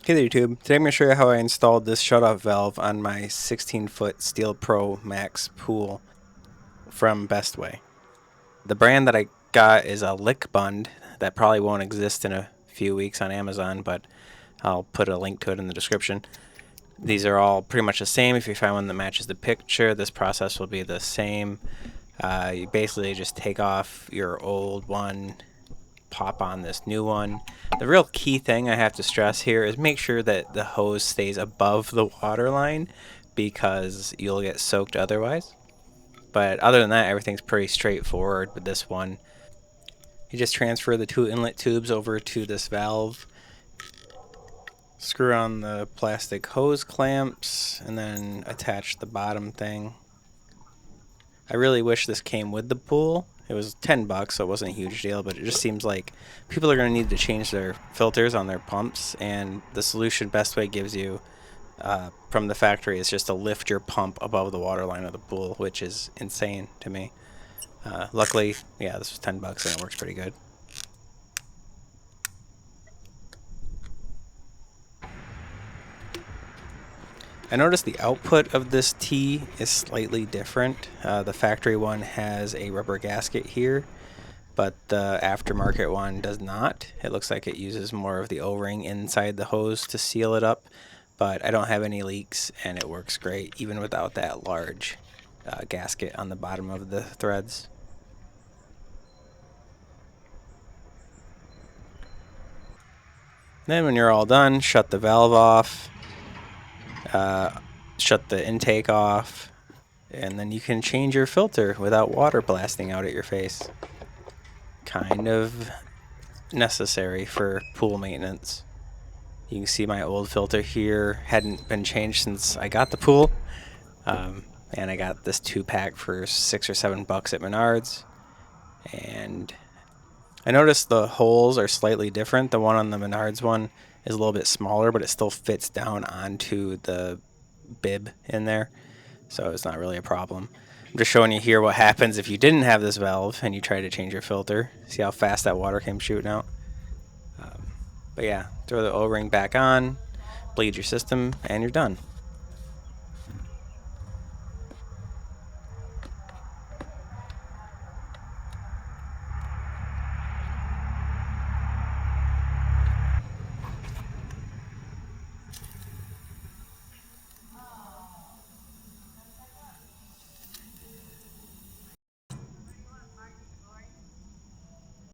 Hey there YouTube, today I'm going to show you how I installed this shutoff valve on my 16-foot Steel Pro Max pool from Bestway. The brand that I got is a Lick Bund that probably won't exist in a few weeks on Amazon, but I'll put a link to it in the description. These are all pretty much the same. If you find one that matches the picture, this process will be the same. You basically just take off your old one, pop on this new one. The real key thing I have to stress here is make sure that the hose stays above the water line because you'll get soaked otherwise. But other than that, everything's pretty straightforward with this one. You just transfer the two inlet tubes over to this valve, screw on the plastic hose clamps, and then attach the bottom thing. I really wish this came with the pool. It was $10, so it wasn't a huge deal, but it just seems like people are going to need to change their filters on their pumps, and the solution Bestway gives you from the factory is just to lift your pump above the water line of the pool, which is insane to me. Luckily, yeah, this was $10 and it works pretty good. I noticed the output of this T is slightly different. The factory one has a rubber gasket here, but the aftermarket one does not. It looks like it uses more of the O-ring inside the hose to seal it up, but I don't have any leaks and it works great even without that large gasket on the bottom of the threads. Then when you're all done, shut the valve off, shut the intake off, and then you can change your filter without water blasting out at your face. Kind of necessary for pool maintenance. You can see my old filter here hadn't been changed since I got the pool. And I got this 2-pack for $6 or $7 at Menards. And I noticed the holes are slightly different. The one on the Menards one is a little bit smaller, but it still fits down onto the bib in there. So it's not really a problem. I'm just showing you here what happens if you didn't have this valve and you try to change your filter. See how fast that water came shooting out? But yeah, throw the O-ring back on, bleed your system, and you're done.